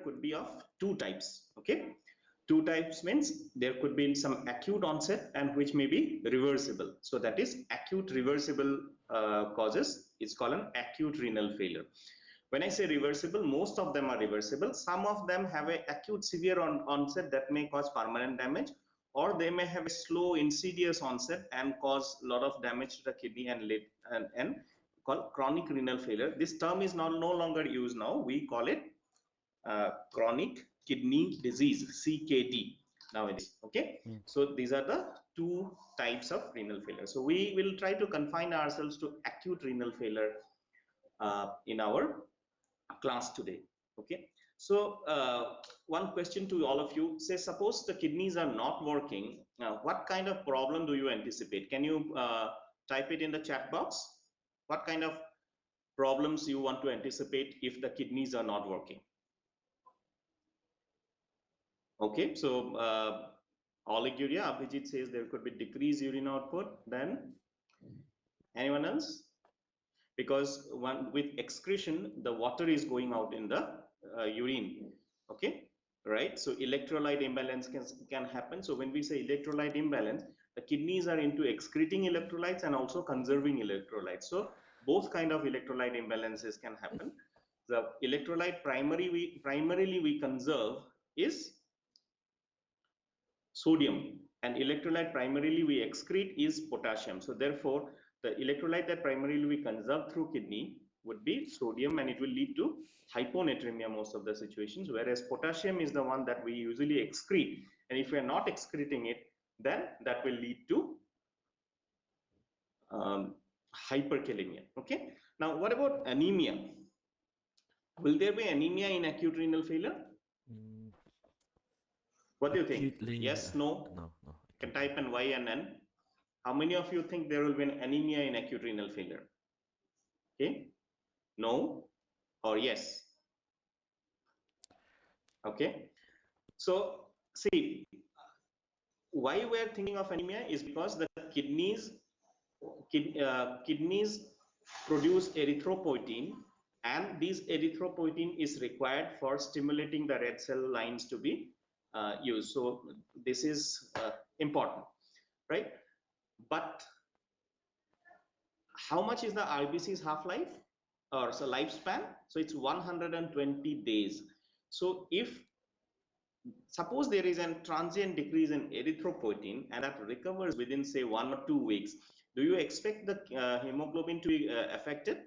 could be of two types. Okay, two types means there could be some acute onset and which may be reversible. So that is acute reversible causes is called an acute renal failure. When I say reversible, most of them are reversible. Some of them have an acute severe onset that may cause permanent damage, or they may have a slow insidious onset and cause a lot of damage to the kidney and called chronic renal failure. This term is no longer used now. We call it chronic kidney disease, CKD, nowadays. Okay, so these are the two types of renal failure. So we will try to confine ourselves to acute renal failure in our class today. Okay, so one question to all of you, say suppose the kidneys are not working, what kind of problem do you anticipate? Can you type it in the chat box? What kind of problems you want to anticipate if the kidneys are not working? Okay, so oliguria, Abhijit says there could be decreased urine output. Then anyone else? Because with excretion, the water is going out in the urine. Okay, right? So electrolyte imbalance can happen. So when we say electrolyte imbalance, the kidneys are into excreting electrolytes and also conserving electrolytes. So both kind of electrolyte imbalances can happen. The electrolyte primarily we conserve is sodium, and electrolyte primarily we excrete is potassium. So therefore the electrolyte that primarily we conserve through kidney would be sodium, and it will lead to hyponatremia most of the situations, whereas potassium is the one that we usually excrete, and if we are not excreting it, then that will lead to hyperkalemia. Okay, now what about anemia? Will there be anemia in acute renal failure? What do you think? Yes, no? No. You can type in Y and N. How many of you think there will be an anemia in acute renal failure? Okay, no or yes? Okay, so see, why we are thinking of anemia is because the kidneys produce erythropoietin, and this erythropoietin is required for stimulating the red cell lines to be used. So this is important, right? But how much is the RBC's half-life or so lifespan? So it's 120 days. So if suppose there is a transient decrease in erythropoietin and that recovers within say 1 or 2 weeks, do you expect the hemoglobin to be affected?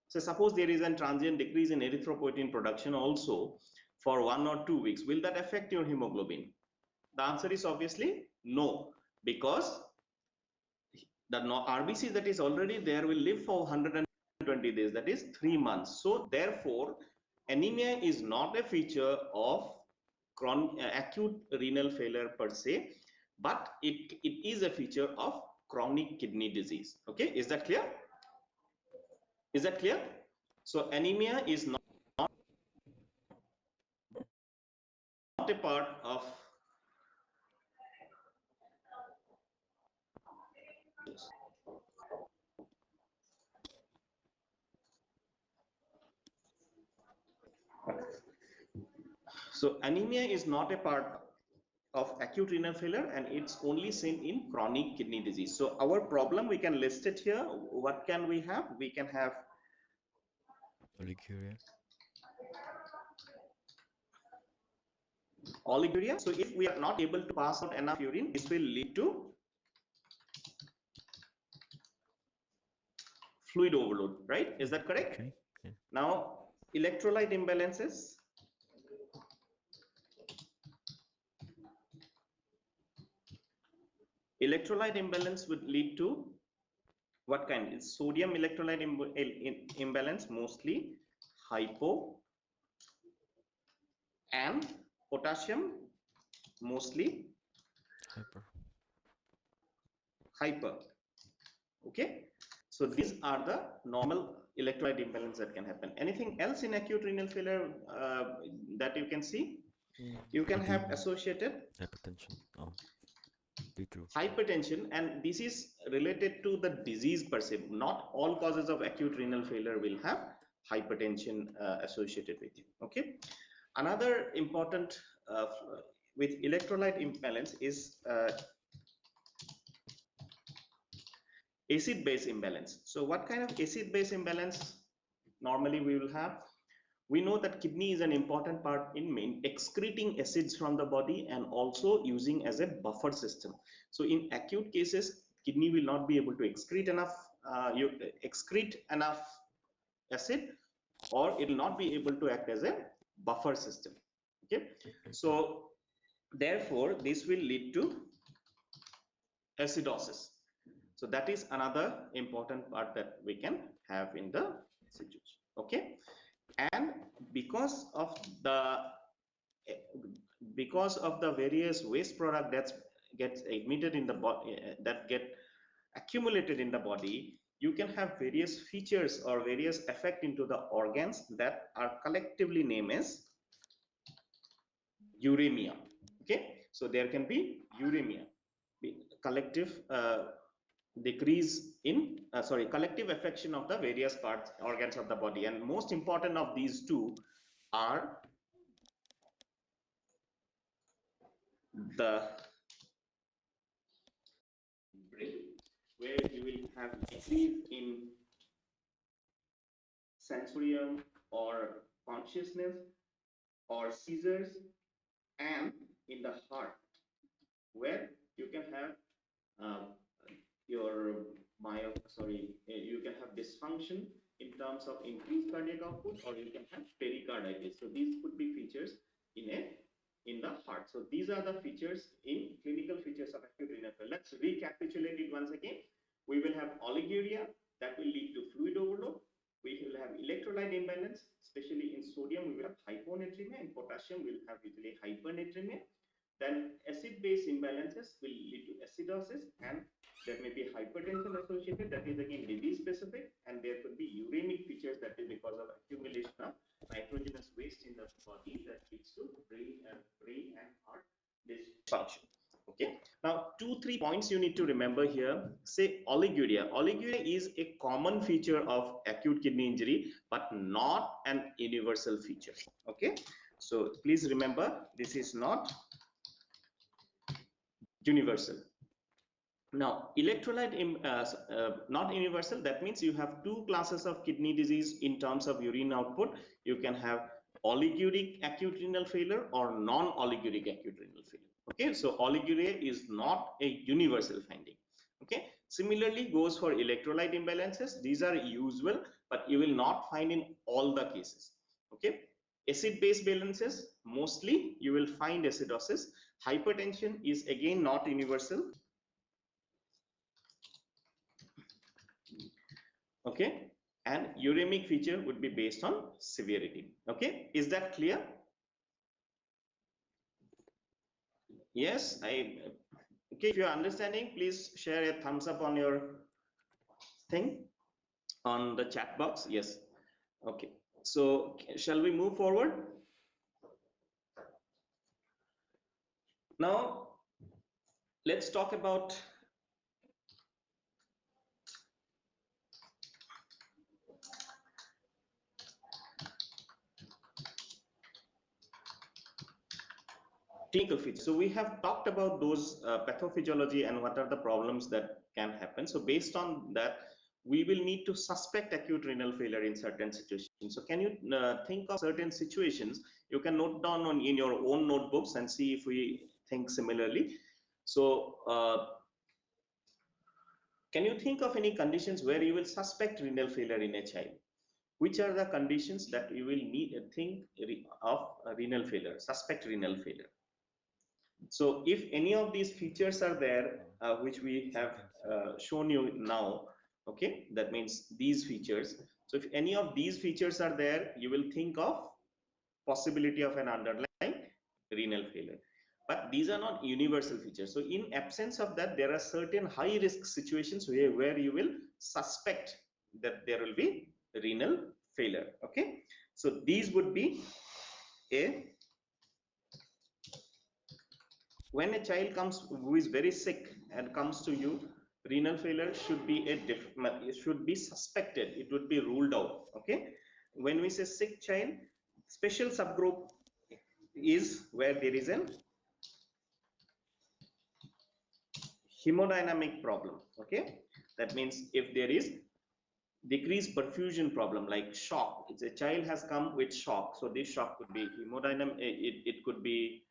So suppose there is a transient decrease in erythropoietin production also for 1 or 2 weeks, will that affect your hemoglobin? The answer is obviously no, because the RBC that is already there will live for 120 days, that is 3 months. So therefore anemia is not a feature of acute renal failure per se, but it is a feature of chronic kidney disease. Okay, is that clear? Is that clear? So anemia is not a part of anemia is not a part of acute renal failure, and it's only seen in chronic kidney disease. So our problem, we can list it here. What can we have? We can have oliguria. So if we are not able to pass out enough urine, this will lead to fluid overload, right? Is that correct? Okay. Yeah. Now electrolyte imbalances. Electrolyte imbalance would lead to what kind? Is sodium electrolyte imbalance, mostly hypo, and potassium, mostly hyper. Okay, so these are the normal electrolyte imbalance that can happen. Anything else in acute renal failure that you can see? You can have associated hypertension. Hypertension, and this is related to the disease per se. Not all causes of acute renal failure will have hypertension associated with you. Okay, Another important with electrolyte imbalance is acid-base imbalance. So what kind of acid-base imbalance normally we will have? We know that kidney is an important part in excreting acids from the body and also using as a buffer system. So in acute cases, kidney will not be able to excrete enough acid, or it will not be able to act as a buffer system. Okay, so therefore this will lead to acidosis. So that is another important part that we can have in the situation. Okay, and because of the various waste product that gets emitted in the body, that get accumulated in the body, you can have various features or various effect into the organs that are collectively named as uremia. Okay, so there can be uremia, collective collective affection of the various parts, organs of the body, and most important of these two are the brain, where you will have decrease in sensorium or consciousness or seizures, and in the heart, where you can have you can have dysfunction in terms of increased cardiac output, or you can have pericarditis. So these could be features in the heart. So these are the features, in clinical features of acute renal failure. Let's recapitulate it once again. We will have oliguria that will lead to fluid overload. We will have electrolyte imbalance, especially in sodium. We will have hyponatremia. In potassium, we will have usually hypernatremia. Then acid-base imbalances will lead to acidosis, and there may be hypertension associated, that is again disease specific, and there could be uremic features, that is because of accumulation of nitrogenous waste in the body that leads to brain and heart dysfunction. Okay, now 2-3 points you need to remember here. Say oliguria. Oliguria is a common feature of acute kidney injury, but not an universal feature. Okay, so please remember, this is not universal. Now, electrolyte not universal, that means you have two classes of kidney disease in terms of urine output. You can have oliguric acute renal failure or non-oliguric acute renal failure. Okay, so oliguria is not a universal finding. Okay, similarly goes for electrolyte imbalances. These are usual, but you will not find in all the cases. Okay, acid-base balances, mostly you will find acidosis. Hypertension is again not universal. Okay, and uremic feature would be based on severity. Okay, is that clear? Yes, okay, if you're understanding, please share a thumbs up on your thing on the chat box. Yes. Okay, so shall we move forward? Now let's talk about clinical features. So we have talked about those pathophysiology and what are the problems that can happen. So based on that, we will need to suspect acute renal failure in certain situations. So can you think of certain situations? You can note down in your own notebooks and see if we think similarly. So can you think of any conditions where you will suspect renal failure in a child? Which are the conditions that you will think of renal failure, suspect renal failure? So if any of these features are there, which we have shown you now, okay, that means these features. So if any of these features are there, you will think of possibility of an underlying renal failure. But these are not universal features. So in absence of that, there are certain high risk situations where you will suspect that there will be renal failure. Okay, so these would be when a child comes who is very sick and comes to you, renal failure should be it should be suspected. It would be ruled out. Okay, when we say sick child, special subgroup is where there is an hemodynamic problem. Okay, that means if there is decreased perfusion problem like shock, it's a child has come with shock, so this shock could be hemodynamic, it could be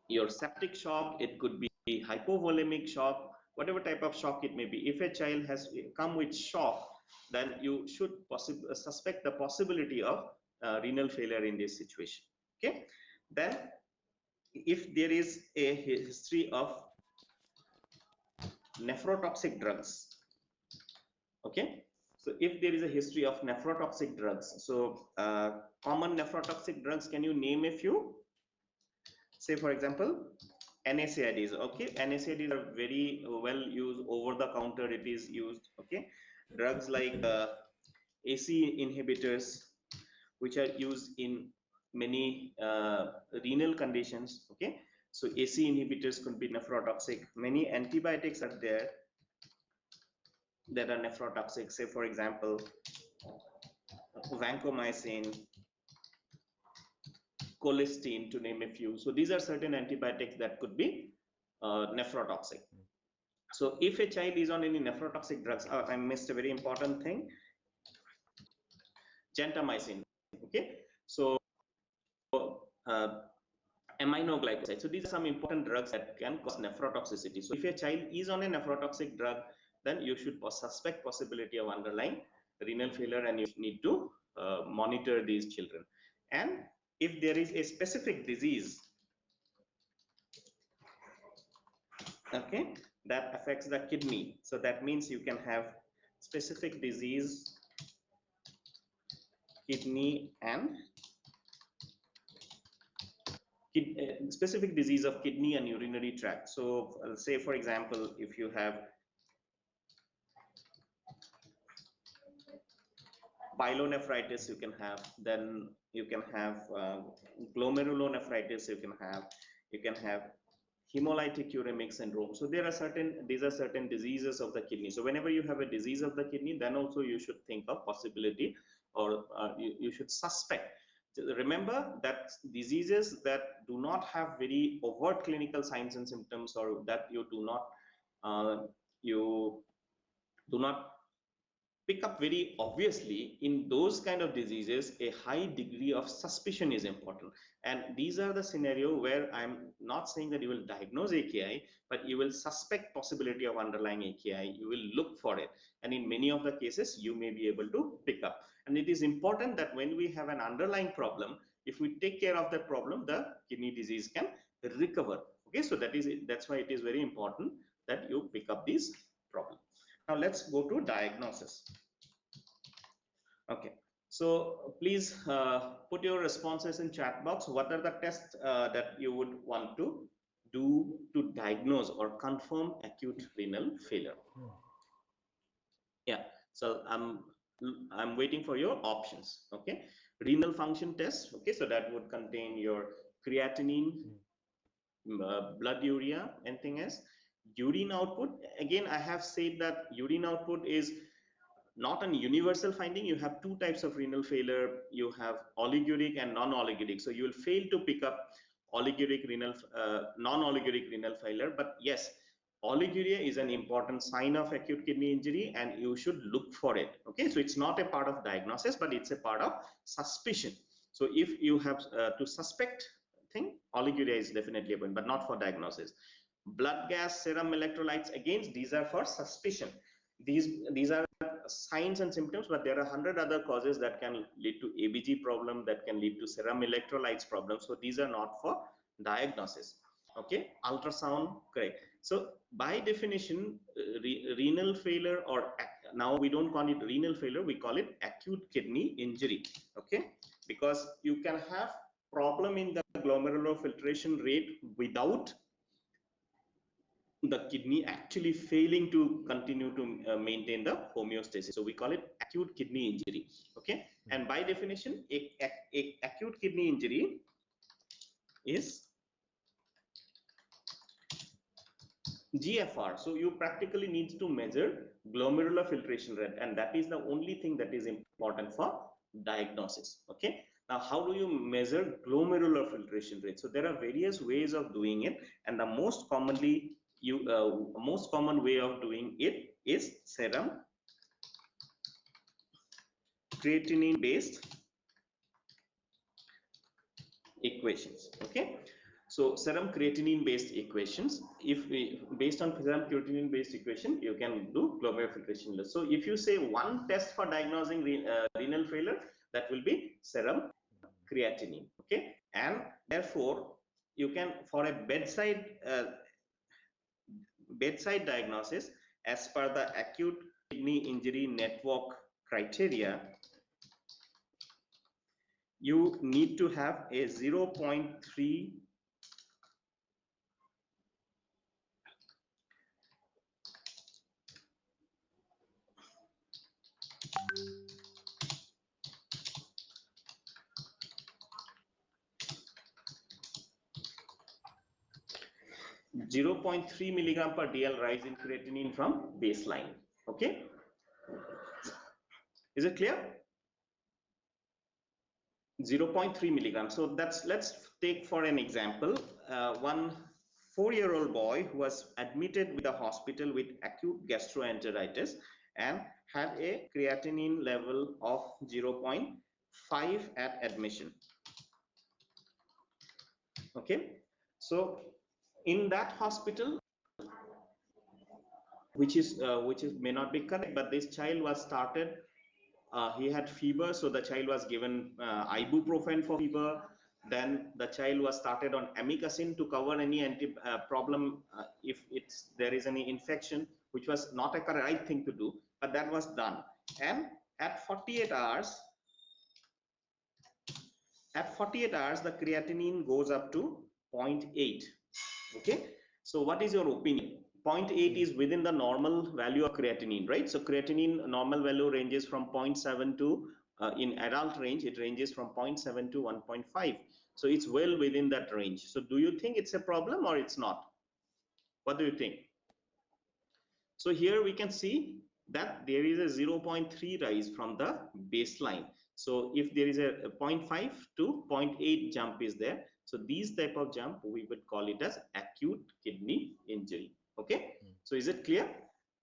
your septic shock, it could be hypovolemic shock, whatever type of shock it may be. If a child has come with shock, then you should suspect the possibility of renal failure in this situation. Okay, then if there is a history of nephrotoxic drugs, okay, so if there is a history of nephrotoxic drugs, so common nephrotoxic drugs, can you name a few? Say for example NSAIDs. Okay, NSAIDs are very well used, over the counter it is used. Okay, drugs like AC inhibitors, which are used in many renal conditions. Okay, so AC inhibitors could be nephrotoxic. Many antibiotics are there that are nephrotoxic. Say for example vancomycin, colistin, to name a few. So these are certain antibiotics that could be nephrotoxic. So if a child is on any nephrotoxic drugs, I missed a very important thing, gentamicin. Okay, so aminoglycoside. So these are some important drugs that can cause nephrotoxicity. So if a child is on a nephrotoxic drug, then you should suspect possibility of underlying renal failure, and you need to monitor these children. And if there is a specific disease, okay, that affects the kidney, so that means you can have specific disease, kidney, and specific disease of kidney and urinary tract. So I'll say for example, if you have pyelonephritis, you can have, then you can have glomerulonephritis, you can have hemolytic uremic syndrome. So there are these are certain diseases of the kidney. So whenever you have a disease of the kidney, then also you should think of possibility, or you should suspect. Remember that diseases that do not have very overt clinical signs and symptoms, or that you do not pick up very obviously, in those kind of diseases a high degree of suspicion is important. And these are the scenario where I'm not saying that you will diagnose AKI, but you will suspect possibility of underlying AKI, you will look for it, and in many of the cases you may be able to pick up. And it is important that when we have an underlying problem, if we take care of that problem, the kidney disease can recover. Okay, so that's why it is very important that you pick up these problems. Now let's go to diagnosis. Okay, so please put your responses in chat box. What are the tests that you would want to do to diagnose or confirm acute renal failure? Yeah, so I'm waiting for your options. Okay, renal function test. Okay, so that would contain your creatinine, blood urea, anything else. Urine output, again I have said that urine output is not an universal finding. You have two types of renal failure. You have oliguric and non-oliguric. So you will fail to pick up oliguric renal, non-oliguric renal failure. But yes, oliguria is an important sign of acute kidney injury, and you should look for it. Okay, so it's not a part of diagnosis, but it's a part of suspicion. So if you have to suspect thing, oliguria is definitely a point, but not for diagnosis. Blood gas, serum electrolytes, again these are for suspicion. These are signs and symptoms, but there are 100 other causes that can lead to ABG problem, that can lead to serum electrolytes problem. So these are not for diagnosis. Okay, ultrasound, correct. So by definition, renal failure, or now we don't call it renal failure, we call it acute kidney injury. Okay, because you can have problem in the glomerular filtration rate without the kidney actually failing to continue to maintain the homeostasis. So we call it acute kidney injury. Okay, and by definition, a acute kidney injury is GFR. So you practically need to measure glomerular filtration rate, and that is the only thing that is important for diagnosis. Okay, Now, how do you measure glomerular filtration rate? So there are various ways of doing it, and the most common way of doing it is serum creatinine based equations. Okay, so serum creatinine based equations, based on serum creatinine based equation, you can do glomerular filtration rate. So if you say one test for diagnosing renal failure, that will be serum creatinine. Okay, and therefore you can, for a bedside diagnosis, as per the acute kidney injury network criteria, you need to have a 0.3 0.3 milligram per DL rise in creatinine from baseline. Okay, is it clear? 0.3 milligram. So let's take for an example one 4-year-old boy who was admitted with the hospital with acute gastroenteritis and had a creatinine level of 0.5 at admission. Okay, so in that hospital, which may not be correct, but this child was started, he had fever, so the child was given ibuprofen for fever. Then the child was started on amikacin to cover any problem if there is any infection, which was not a right thing to do, but that was done. And at 48 hours, the creatinine goes up to 0.8. Okay, so what is your opinion? 0.8 is within the normal value of creatinine, right? So creatinine normal value ranges from 0.7 to in adult range, it ranges from 0.7 to 1.5. So it's well within that range. So do you think it's a problem or it's not? What do you think? So here we can see that there is a 0.3 rise from the baseline. So if there is a 0.5 to 0.8 jump is there, so these type of jump we would call it as acute kidney injury. Okay, so is it clear?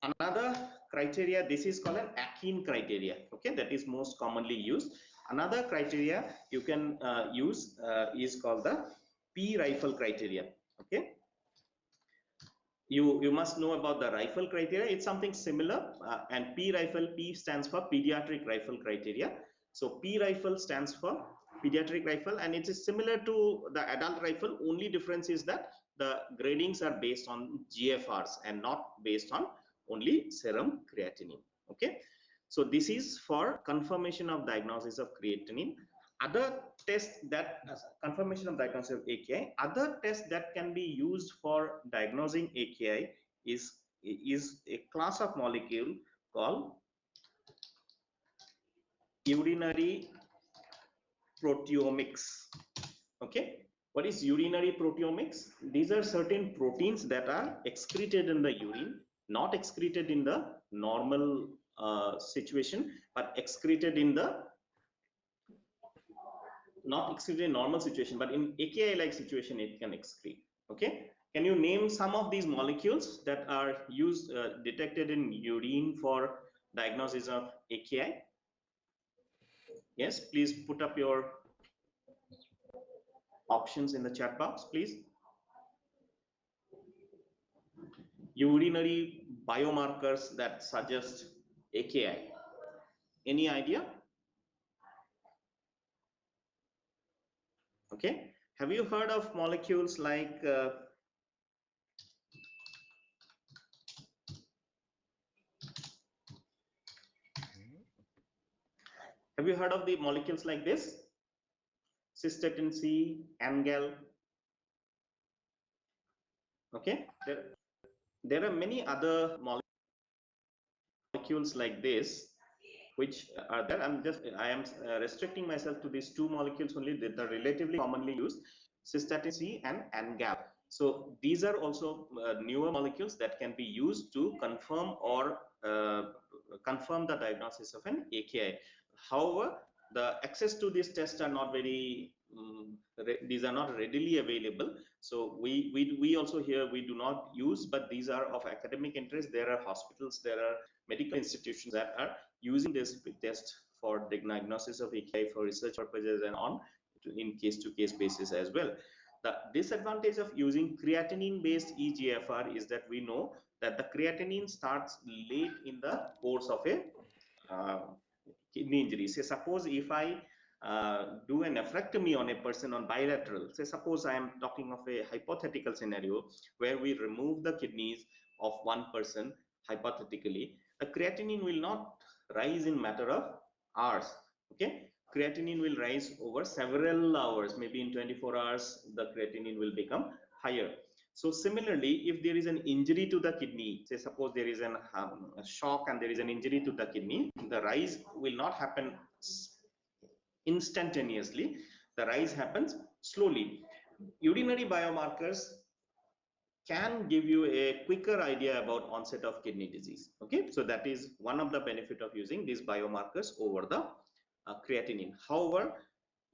Another criteria, this is called an Acute criteria. Okay, that is most commonly used. Another criteria you can use is called the P rifle criteria. Okay, you must know about the rifle criteria. It's something similar, and P stands for pediatric rifle criteria. So P rifle stands for pediatric rifle, and it is similar to the adult rifle. Only difference is that the gradings are based on GFRs and not based on only serum creatinine. Okay, so this is for confirmation of diagnosis of creatinine. Other tests that confirmation of diagnosis of AKI, other tests that can be used for diagnosing AKI is a class of molecule called urinary proteomics. Okay, what is urinary proteomics? These are certain proteins that are excreted in the urine, not excreted in the normal situation, but excreted in the normal situation, but in AKI like situation it can excrete. Okay, can you name some of these molecules that are used detected in urine for diagnosis of AKI? Yes, please put up your options in the chat box, please. Urinary biomarkers that suggest AKI. Any idea? Okay, have you heard of molecules like have you heard of the molecules like this? Cystatin C, Angal. Okay, there are many other molecules like this which are there. I am restricting myself to these two molecules only that are relatively commonly used, cystatin C and Angal. So these are also newer molecules that can be used to confirm or confirm the diagnosis of an AKI. However, the access to these tests are not very these are not readily available. So we also here we do not use, but these are of academic interest. There are hospitals, there are medical institutions that are using this test for the diagnosis of AKI for research purposes and on in case-to-case basis as well. The disadvantage of using creatinine-based EGFR is that we know that the creatinine starts late in the course of a kidney injury. Say suppose if I do a nephrectomy on a person on bilateral, say suppose I am talking of a hypothetical scenario where we remove the kidneys of one person hypothetically, the creatinine will not rise in matter of hours. Okay, creatinine will rise over several hours, maybe in 24 hours the creatinine will become higher. So similarly, if there is an injury to the kidney, say suppose there is a shock and there is an injury to the kidney, the rise will not happen instantaneously. The rise happens slowly. Urinary biomarkers can give you a quicker idea about onset of kidney disease. Okay, so that is one of the benefit of using these biomarkers over the creatinine. However,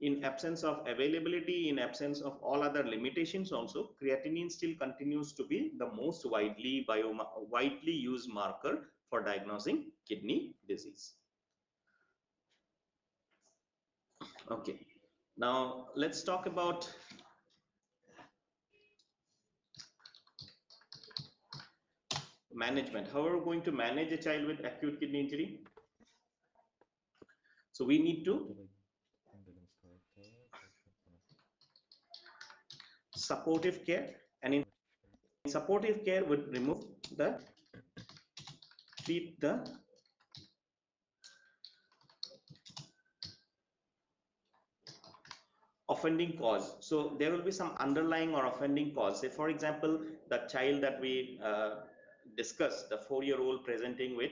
in absence of availability, in absence of all other limitations also, creatinine still continues to be the most widely used marker for diagnosing kidney disease. Okay, now let's talk about management. How are we going to manage a child with acute kidney injury? So we need to supportive care, and in supportive care would treat the offending cause. So there will be some underlying or offending cause. Say for example, the child that we discussed, the 4-year-old presenting with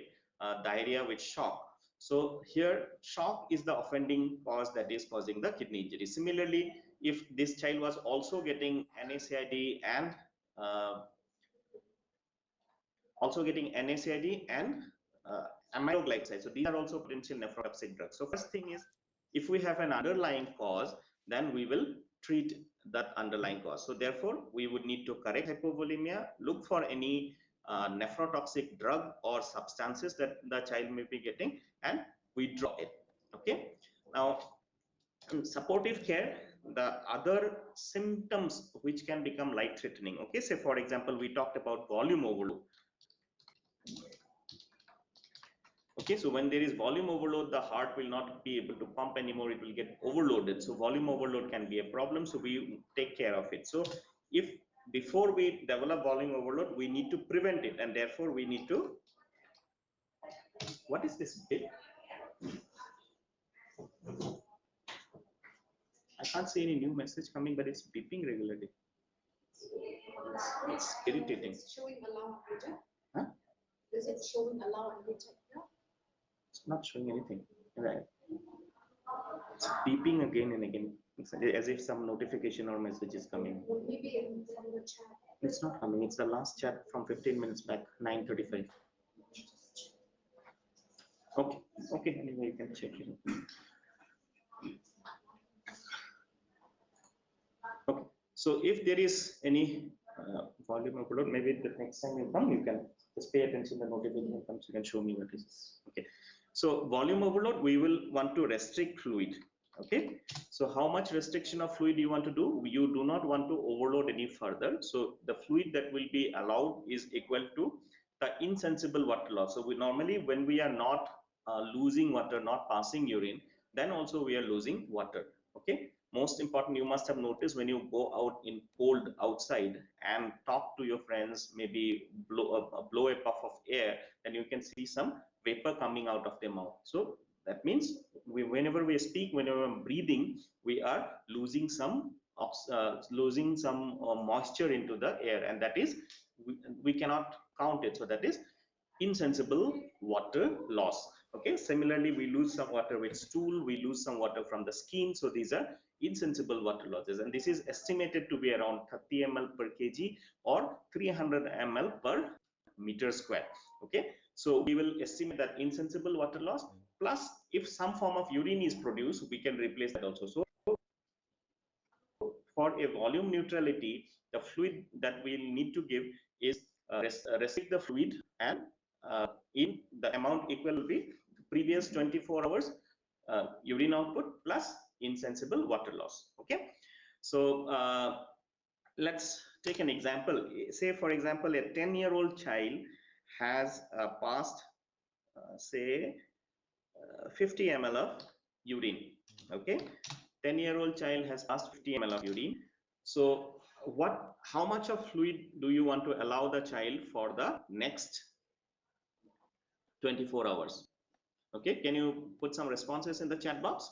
diarrhea with shock. So here shock is the offending cause that is causing the kidney injury. Similarly, if this child was also getting NSAID and amyloglycoside, so these are also potential nephrotoxic drugs. So first thing is, if we have an underlying cause, then we will treat that underlying cause. So therefore, we would need to correct hypovolemia, look for any nephrotoxic drug or substances that the child may be getting, and withdraw it. Okay. Now, in supportive care, the other symptoms which can become life-threatening. Okay. Say for example, we talked about volume overload. Okay, so when there is volume overload, the heart will not be able to pump anymore, it will get overloaded. So volume overload can be a problem, so we take care of it. So if before we develop volume overload, we need to prevent it, and therefore we need to, what is this bit? I can't see any new message coming, but it's beeping regularly. It's irritating. It's showing allow and reject. Huh? Is it showing allow and reject now? It's not showing anything. Right. It's beeping again and again. It's as if some notification or message is coming. Well, maybe from the chat. It's not coming. It's the last chat from 15 minutes back, 9:35. Okay. Okay. Anyway, you can check it. Okay. So if there is any volume overload, maybe the next time you come, you can just pay attention. The notification comes, you can show me what is. Okay. So volume overload, we will want to restrict fluid. Okay. So how much restriction of fluid you want to do? You do not want to overload any further. So the fluid that will be allowed is equal to the insensible water loss. So we normally, when we are not losing water, not passing urine, then also we are losing water. Okay. Most important, you must have noticed when you go out in cold outside and talk to your friends, maybe blow a puff of air, then you can see some vapor coming out of their mouth. So that means whenever we speak, whenever we're breathing, we are losing some moisture into the air, and that is we cannot count it. So that is insensible water loss. Okay. Similarly, we lose some water with stool, we lose some water from the skin. So these are insensible water losses, and this is estimated to be around 30 ml per kg or 300 ml per meter square. Okay. So we will estimate that insensible water loss plus if some form of urine is produced, we can replace that also. So for a volume neutrality, the fluid that we need to give is restrict the fluid, and in the amount equal will be previous 24 hours urine output plus insensible water loss. Okay, so let's take an example. Say for example, a 10-year-old child has passed say 50 ml of urine. Okay, 10-year-old child has passed 50 ml of urine. So how much of fluid do you want to allow the child for the next 24 hours? Okay, can you put some responses in the chat box?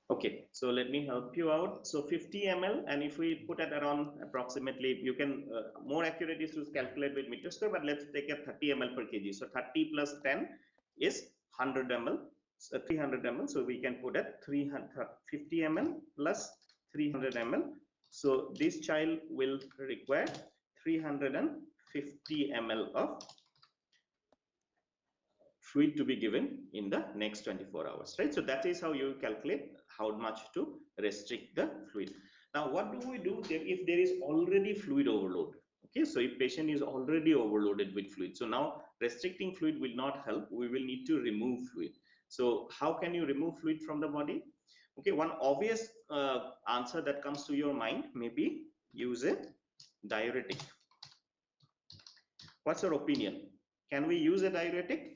Okay, so let me help you out. So 50 ml, and if we put it around approximately, you can more accurate is to calculate with meter square, but let's take a 30 ml per kg. So 30 plus 10 is 100 ml, so 300 ml. So we can put at 350 ml plus 300 ml. So this child will require 350 ml of fluid to be given in the next 24 hours, right? So that is how you calculate how much to restrict the fluid. Now, what do we do if there is already fluid overload? Okay, so if patient is already overloaded with fluid, so now restricting fluid will not help. We will need to remove fluid. So how can you remove fluid from the body? Okay, one obvious answer that comes to your mind may be use a diuretic. What's your opinion? Can we use a diuretic?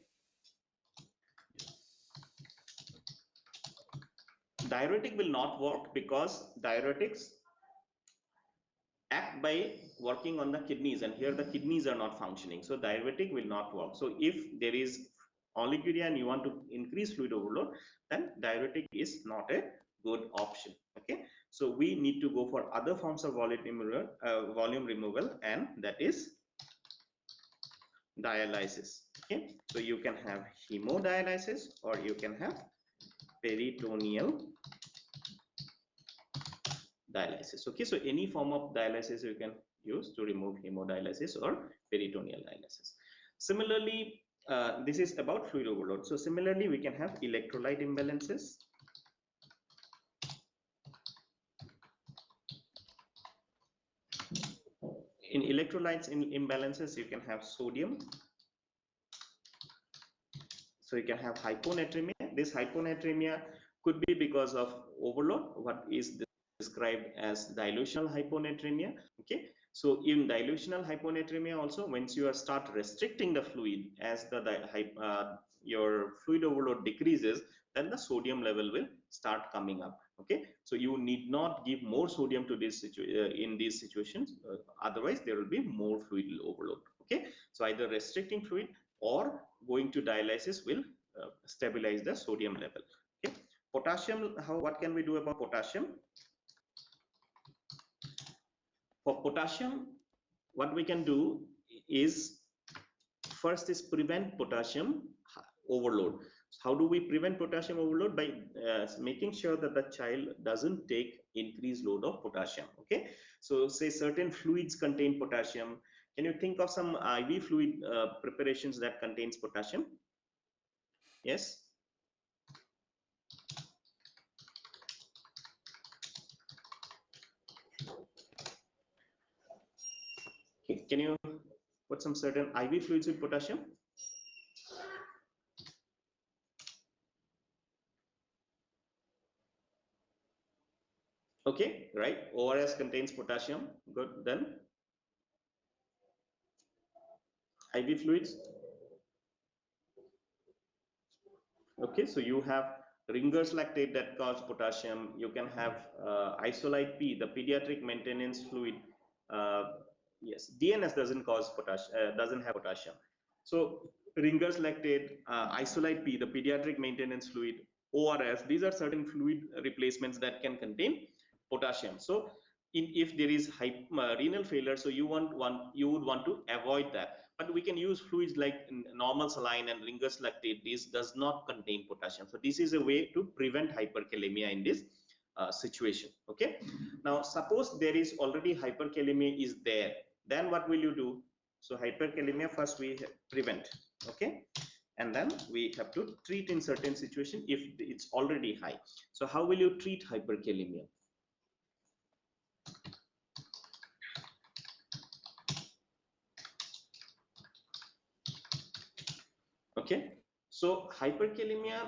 Diuretic will not work because diuretics act by working on the kidneys, and here the kidneys are not functioning, so diuretic will not work. So if there is oliguria and you want to increase fluid overload, then diuretic is not a good option. Okay, so we need to go for other forms of volume removal, and that is dialysis. Okay, so you can have hemodialysis or you can have peritoneal dialysis. Okay, so any form of dialysis you can use to remove hemodialysis or peritoneal dialysis. Similarly, this is about fluid overload. So similarly, we can have electrolyte imbalances. In electrolytes imbalances, you can have sodium. So you can have hyponatremia. This hyponatremia could be because of overload, what is described as dilutional hyponatremia. Okay, so in dilutional hyponatremia also, once you start restricting the fluid, as your fluid overload decreases, then the sodium level will start coming up. Okay, so you need not give more sodium to this in these situations, otherwise there will be more fluid overload. Okay, so either restricting fluid or going to dialysis will stabilize the sodium level. Okay, potassium, what can we do about potassium? For potassium, what we can do is, first is prevent potassium overload. How do we prevent potassium overload? By making sure that the child doesn't take increased load of potassium. Okay, so say certain fluids contain potassium. Can you think of some IV fluid preparations that contains potassium? Yes. Okay. Can you put some certain IV fluids with potassium? Okay, right. ORS contains potassium. Good. Then IV fluids. Okay, so you have Ringer's lactate that cause potassium. You can have Isolite P, the pediatric maintenance fluid. Yes, DNS doesn't cause potassium, doesn't have potassium. So Ringer's lactate, Isolite P, the pediatric maintenance fluid, ORS, these are certain fluid replacements that can contain potassium. So if there is renal failure, so you would want to avoid that. But we can use fluids like normal saline and Ringer's lactate. This does not contain potassium. So this is a way to prevent hyperkalemia in this situation. Okay, now suppose there is already hyperkalemia is there, then what will you do? So hyperkalemia first we prevent, okay, and then we have to treat in certain situation if it's already high. So how will you treat hyperkalemia? Okay, so hyperkalemia,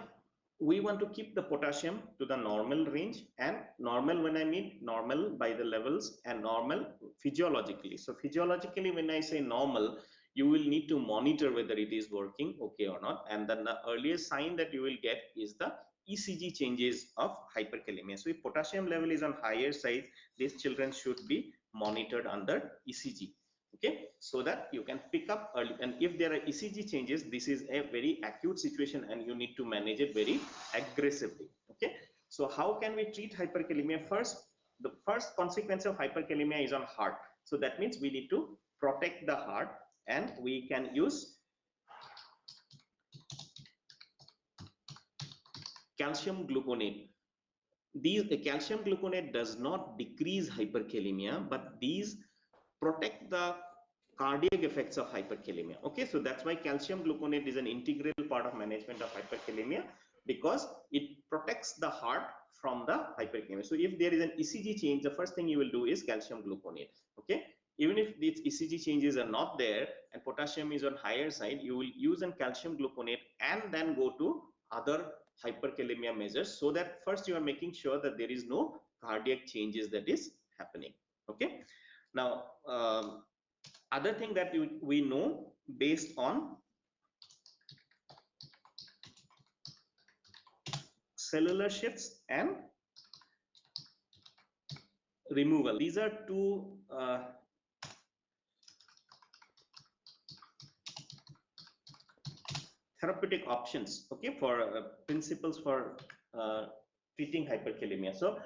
we want to keep the potassium to the normal range, and normal, when I mean normal by the levels and normal physiologically. So physiologically, when I say normal, you will need to monitor whether it is working okay or not, and then the earliest sign that you will get is the ECG changes of hyperkalemia. So if potassium level is on higher side, these children should be monitored under ECG. Okay, so that you can pick up early, and if there are ECG changes, this is a very acute situation and you need to manage it very aggressively. Okay, so how can we treat hyperkalemia? First, the first consequence of hyperkalemia is on heart, so that means we need to protect the heart, and we can use calcium gluconate. The calcium gluconate does not decrease hyperkalemia, but these protect the cardiac effects of hyperkalemia. Okay, so that's why calcium gluconate is an integral part of management of hyperkalemia, because it protects the heart from the hyperkalemia. So if there is an ECG change, the first thing you will do is calcium gluconate. Okay, even if these ECG changes are not there and potassium is on higher side, you will use an calcium gluconate and then go to other hyperkalemia measures, so that first you are making sure that there is no cardiac changes that is happening. Okay, now other thing that we know based on cellular shifts and removal, these are two therapeutic options, okay, for principles for treating hyperkalemia. So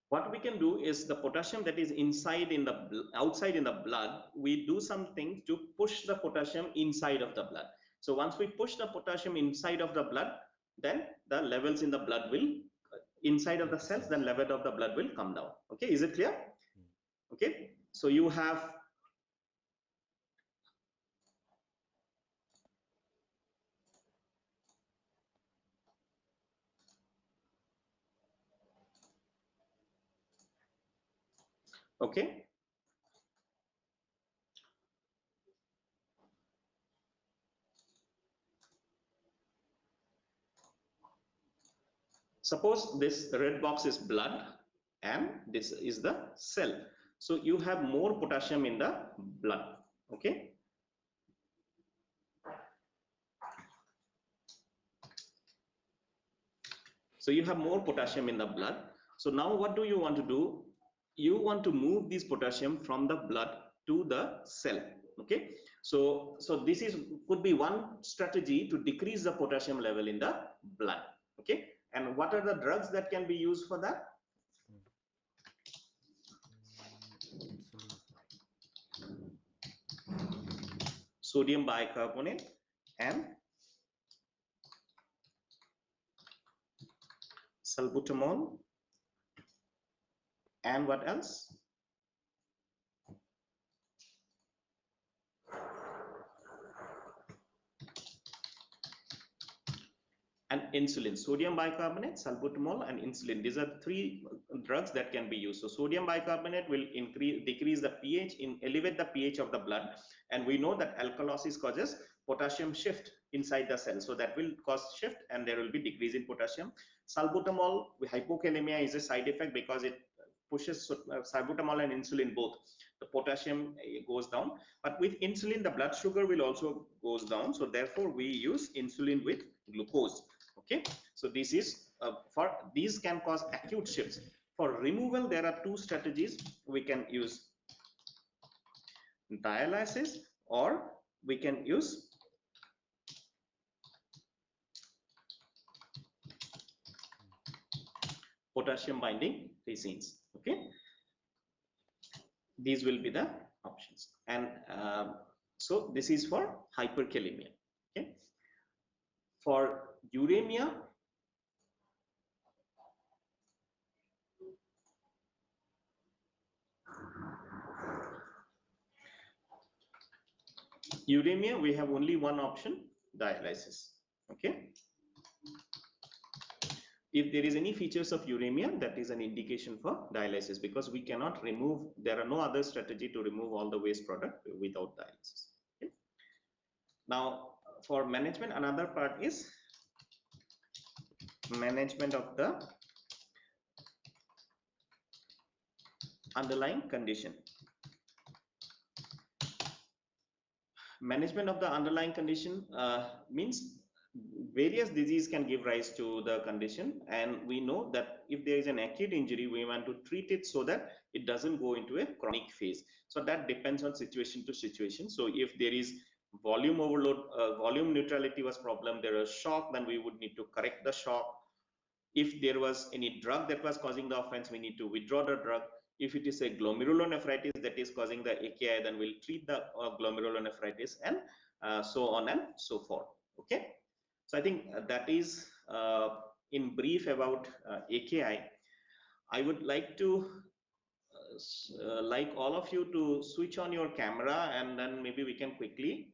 what we can do is the potassium that is inside in the outside in the blood, we do something to push the potassium inside of the blood. So once we push the potassium inside of the blood, then the levels in the blood will inside of the cells, then level of the blood will come down. Okay, is it clear? Okay, so you have okay. Suppose this red box is blood and this is the cell. So you have more potassium in the blood. Okay. So you have more potassium in the blood. So now what do you want to do? You want to move this potassium from the blood to the cell. Okay. So this is could be one strategy to decrease the potassium level in the blood. Okay. And what are the drugs that can be used for that? Sodium bicarbonate and salbutamol, and what else? And insulin. Sodium bicarbonate, salbutamol, and insulin. These are three drugs that can be used. So sodium bicarbonate will decrease the pH, elevate the pH of the blood, and we know that alkalosis causes potassium shift inside the cell, so that will cause shift and there will be decrease in potassium. Salbutamol, hypokalemia is a side effect because it pushes salbutamol and insulin both, the potassium goes down, but with insulin the blood sugar will also goes down, so therefore we use insulin with glucose. Okay, so this is for these can cause acute shifts. For removal, there are two strategies. We can use dialysis or we can use potassium binding resins. Okay, these will be the options. And so this is for hyperkalemia. Okay, for uremia, Uremia, we have only one option, dialysis. Okay. If there is any features of uremia, that is an indication for dialysis, because we cannot remove, there are no other strategy to remove all the waste product without dialysis. Okay. Now, for management, another part is management of the underlying condition. Management of the underlying condition means various disease can give rise to the condition, and we know that if there is an acute injury, we want to treat it so that it doesn't go into a chronic phase. So that depends on situation to situation. So if there is volume overload, volume neutrality was problem, there was shock, then we would need to correct the shock. If there was any drug that was causing the offense, we need to withdraw the drug. If it is a glomerulonephritis that is causing the AKI, then we'll treat the glomerulonephritis, and so on and so forth. Okay. So I think that is in brief about AKI. I would like to like all of you to switch on your camera, and then maybe we can quickly